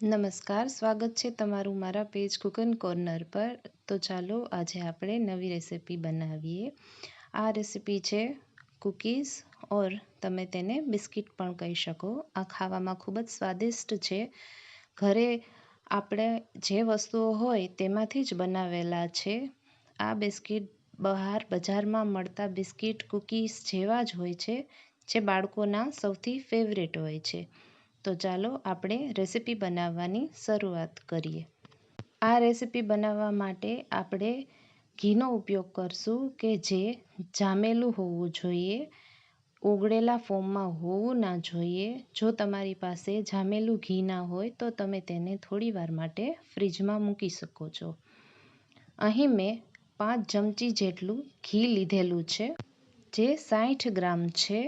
નમસ્કાર, સ્વાગત છે તમારું મારા પેજ કુકન કોર્નર પર. તો ચાલો આજે આપણે નવી રેસિપી બનાવીએ. આ રેસિપી છે કૂકીઝ ઓર તમે તેને બિસ્કિટ પણ કહી શકો. આ ખાવામાં ખૂબ જ સ્વાદિષ્ટ છે. ઘરે આપણે જે વસ્તુઓ હોય તેમાંથી જ બનાવેલા છે. આ બિસ્કિટ બહાર બજારમાં મળતા બિસ્કિટ કૂકીઝ જેવા જ હોય છે, જે બાળકોના સૌથી ફેવરેટ હોય છે. તો ચાલો આપણે રેસિપી બનાવવાની શરૂઆત કરીએ. આ રેસિપી બનાવવા માટે આપણે ઘીનો ઉપયોગ કરશું કે જે જામેલું હોવું જોઈએ, ઓગળેલા ફોર્મમાં હોવું ના જોઈએ. જો તમારી પાસે જામેલું ઘી ના હોય તો તમે તેને થોડી વાર માટે ફ્રીજમાં મૂકી શકો છો. અહીં મેં 5 ચમચી જેટલું ઘી લીધેલું છે, જે 60 ગ્રામ છે.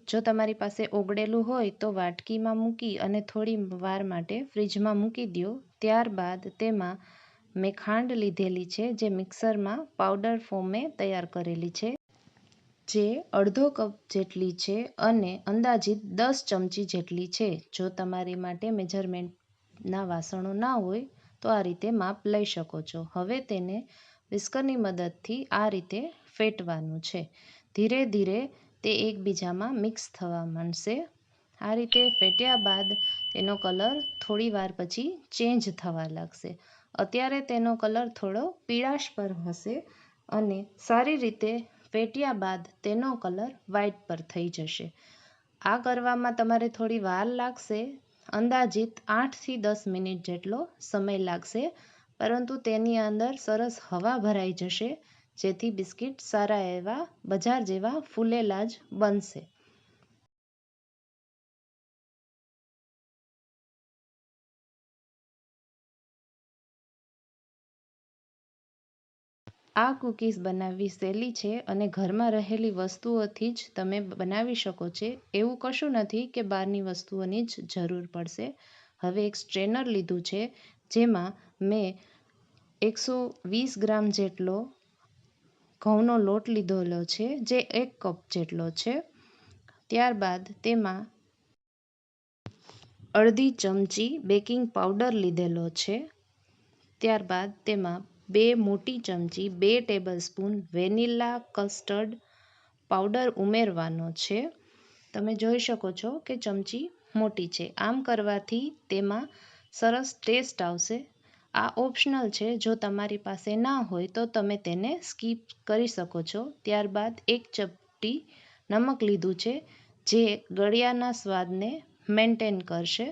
જો તમારી પાસે ઓગળેલું હોય તો વાટકીમાં મૂકી અને થોડી વાર માટે ફ્રીજમાં મૂકી દો. ત્યારબાદ તેમાં મેં ખાંડ લીધેલી છે, જે મિક્સરમાં પાવડર ફોર્મે તૈયાર કરેલી છે, જે અડધો કપ જેટલી છે અને અંદાજિત 10 ચમચી જેટલી છે. જો તમારી માટે મેજરમેન્ટના વાસણો ના હોય તો આ રીતે માપ લઈ શકો છો. હવે તેને વિસ્કરની મદદથી આ રીતે ફેટવાનું છે. ધીરે ધીરે તે એકબીજામાં મિક્સ થવા માંડશે. આ રીતે ફેટ્યા બાદ તેનો કલર થોડી વાર પછી ચેન્જ થવા લાગશે. અત્યારે તેનો કલર થોડો પીળાશ પર હશે અને સારી રીતે ફેટ્યા બાદ તેનો કલર વ્હાઇટ પર થઈ જશે. આ કરવામાં તમારે થોડી વાર લાગશે. અંદાજિત 8 થી 10 મિનિટ જેટલો સમય લાગશે, પરંતુ તેની અંદર સરસ હવા ભરાઈ જશે, જેથી બિસ્કિટ સારા એવા બજાર જેવા ફૂલેલા જ બનશે. આ કૂકીઝ બનાવવી સહેલી છે અને ઘરમાં રહેલી વસ્તુઓથી જ તમે બનાવી શકો છો. એવું કશું નથી કે બહારની વસ્તુઓની જ જરૂર પડશે. હવે એક સ્ટ્રેનર લીધું છે, જેમાં મેં 120 ગ્રામ જેટલો ઘઉંનો લોટ લીધેલો છે, જે 1 કપ જેટલો છે. ત્યારબાદ તેમાં અડધી ચમચી બેકિંગ પાવડર લીધેલો છે. ત્યારબાદ તેમાં 2 મોટી ચમચી 2 table spoon vanilla custard powder ઉમેરવાનો છે. તમે જોઈ શકો છો કે ચમચી મોટી છે. આમ કરવાથી તેમાં સરસ ટેસ્ટ આવશે. આ ઓપ્શનલ છે. જો તમારી પાસે ના હોય તો તમે તેને સ્કીપ કરી શકો છો. ત્યારબાદ 1 ચપટી નમક લીધું છે, જે ગળ્યાના સ્વાદને મેન્ટેન કરશે.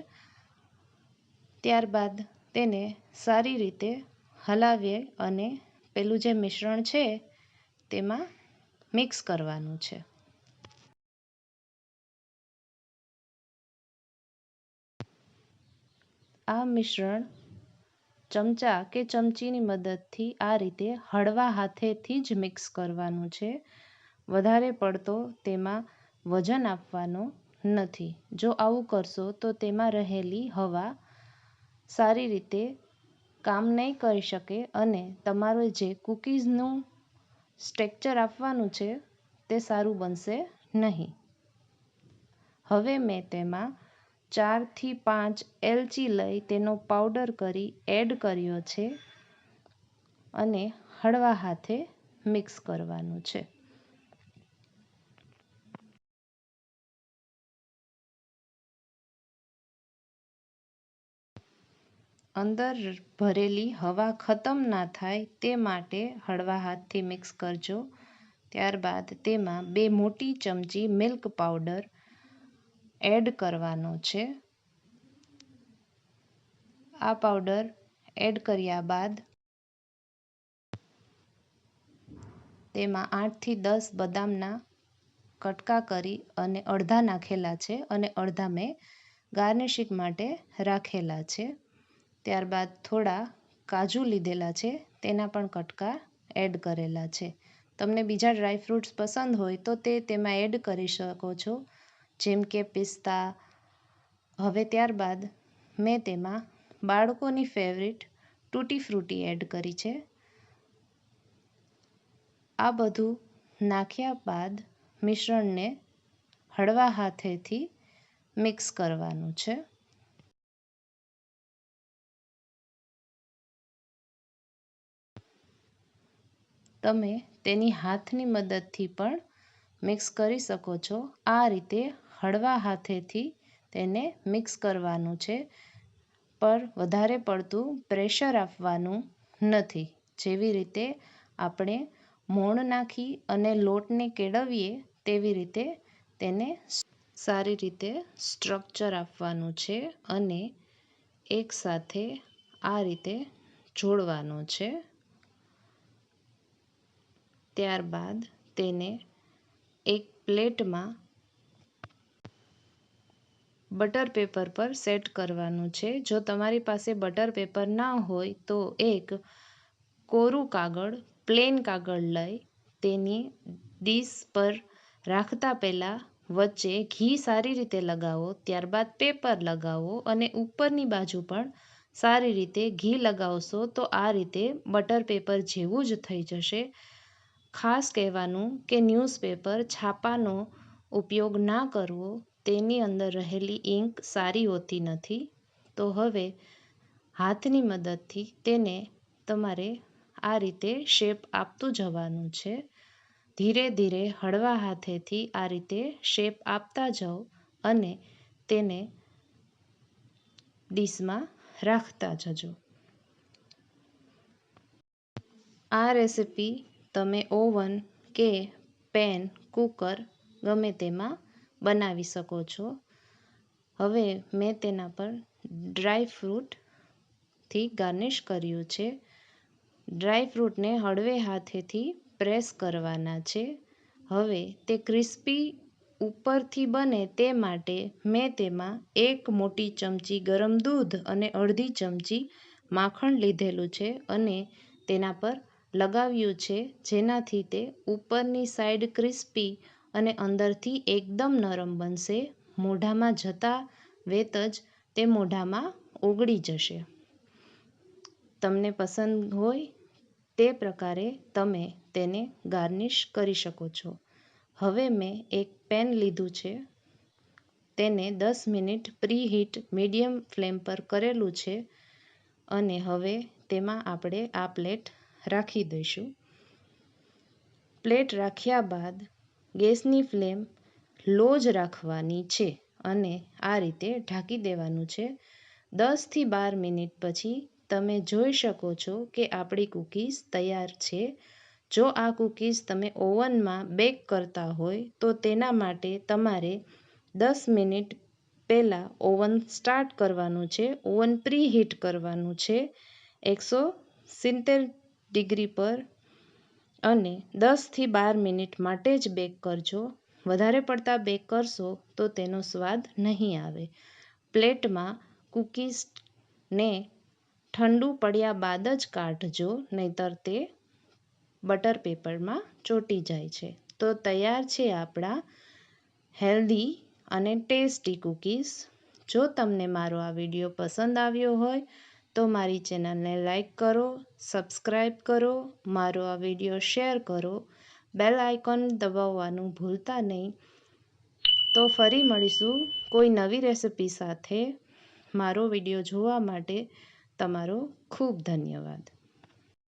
ત્યારબાદ તેને સારી રીતે હલાવીએ અને પેલું જે મિશ્રણ છે તેમાં મિક્સ કરવાનું છે. આ મિશ્રણ ચમચા કે ચમચીની મદદથી આ રીતે હળવા હાથેથી જ મિક્સ કરવાનું છે. વધારે પડતો તેમાં વજન આપવાનો નથી. જો આવું કરશો તો તેમાં રહેલી હવા સારી રીતે કામ નહીં કરી શકે અને તમારું જે કૂકીઝનું સ્ટ્રક્ચર આપવાનું છે તે સારું બનશે નહીં. હવે મેં તેમાં 4 થી 5 એલચી લઈ તેનો પાવડર કરી એડ કર્યો છે અને હળવા હાથે મિક્સ કરવાનું છે. અંદર ભરેલી હવા ખતમ ના થાય તે માટે હળવા હાથથી મિક્સ કરજો. ત્યારબાદ તેમાં 2 મોટી ચમચી મિલ્ક પાવડર એડ કરવાનો છે. આ પાવડર એડ કર્યા બાદ તેમાં 8 થી 10 બદામના કટકા કરી અને અડધા નાખેલા છે અને અડધા મેં ગાર્નિશિંગ માટે રાખેલા છે. ત્યારબાદ થોડા કાજુ લીધેલા છે, તેના પણ કટકા એડ કરેલા છે. તમને બીજા ડ્રાયફ્રૂટ્સ પસંદ હોય તો તે તેમાં એડ કરી શકો છો, જેમ કે પિસ્તા. હવે ત્યારબાદ મેં તેમાં બાળકોની ફેવરિટ ટૂટી ફ્રૂટી એડ કરી છે. આ બધું નાખ્યા બાદ મિશ્રણને હળવા હાથેથી મિક્સ કરવાનું છે. તમે તેની હાથની મદદથી પણ મિક્સ કરી શકો છો. આ રીતે હળવા હાથેથી તેને મિક્સ કરવાનું છે, પર વધારે પડતું પ્રેશર આપવાનું નથી. જેવી રીતે આપણે મોણ નાખી અને લોટને કેળવીએ તેવી રીતે તેને સારી રીતે સ્ટ્રક્ચર આપવાનું છે અને એકસાથે આ રીતે જોડવાનું છે. ત્યારબાદ તેને એક પ્લેટમાં બટર પેપર પર સેટ કરવાનું છે. જો તમારી પાસે બટર પેપર ના હોય તો એક કોરું કાગળ, પ્લેન કાગળ લઈ તેની ડીશ પર રાખતા પહેલાં વચ્ચે ઘી સારી રીતે લગાવો, ત્યારબાદ પેપર લગાવો અને ઉપરની બાજુ પણ સારી રીતે ઘી લગાવશો તો આ રીતે બટર પેપર જેવું જ થઈ જશે. ખાસ કહેવાનું કે ન્યૂઝપેપર છાપાનો ઉપયોગ ના કરવો, તેની અંદર રહેલી ઇંક સારી હોતી નથી. તો હવે હાથની મદદથી તેને તમારે આ રીતે શેપ આપતું જવાનું છે. ધીરે ધીરે હળવા હાથેથી આ રીતે શેપ આપતા જાઓ અને તેને ડીશમાં રાખતા જજો. આ રેસિપી તમે ઓવન કે પેન, કુકર ગમે તેમાં બનાવી શકો છો. હવે મેં તેના પર ડ્રાય ફ્રૂટથી ગાર્નિશ કર્યું છે. ડ્રાય ફ્રૂટને હળવે હાથેથી પ્રેસ કરવાના છે. હવે તે ક્રિસ્પી ઉપરથી બને તે માટે મેં તેમાં 1 મોટી ચમચી ગરમ દૂધ અને અડધી ચમચી માખણ લીધેલું છે અને તેના પર લગાવ્યું છે, જેનાથી તે ઉપરની સાઈડ ક્રિસ્પી અને અંદરથી એકદમ નરમ બનશે. મોઢામાં જતા વેત જ તે મોઢામાં ઓગળી જશે. તમને પસંદ હોય તે પ્રકારે તમે તેને ગાર્નિશ કરી શકો છો. હવે મેં એક પેન લીધું છે, તેને 10 મિનિટ પ્રીહીટ મીડિયમ ફ્લેમ પર કરેલું છે અને હવે તેમાં આપણે આ પ્લેટ રાખી દઈશું. પ્લેટ રાખ્યા બાદ ગેસની ફ્લેમ લો જ રાખવાની છે અને આ રીતે ઢાંકી દેવાનું છે. 10 થી 12 મિનિટ પછી તમે જોઈ શકો છો કે આપણી કૂકીઝ તૈયાર છે. જો આ કૂકીઝ તમે ઓવનમાં બેક કરતા હોય તો તેના માટે તમારે 10 મિનિટ પહેલાં ઓવન સ્ટાર્ટ કરવાનું છે. ઓવન પ્રીહીટ કરવાનું છે 170 ડિગ્રી પર અને 10 થી 12 મિનિટ માટે જ બેક કરજો. વધારે પડતા બેક કરશો તો તેનો સ્વાદ નહીં આવે. પ્લેટમાં કૂકીઝને ઠંડુ પડ્યા બાદ જ કાઢજો, નહીંતર તે બટર પેપરમાં ચોંટી જાય છે. તો તૈયાર છે આપણા હેલ્ધી અને ટેસ્ટી કૂકીઝ. જો તમને મારો આ વિડીયો પસંદ આવ્યો હોય તો મારી ચેનલને લાઈક કરો, સબસ્ક્રાઈબ કરો, મારો આ વિડીયો શેર કરો, બેલ આઇકોન દબાવવાનું ભૂલતા નહીં. તો ફરી મળીશું કોઈ નવી રેસિપી સાથે. મારો વિડીયો જોવા માટે તમારો ખૂબ ધન્યવાદ.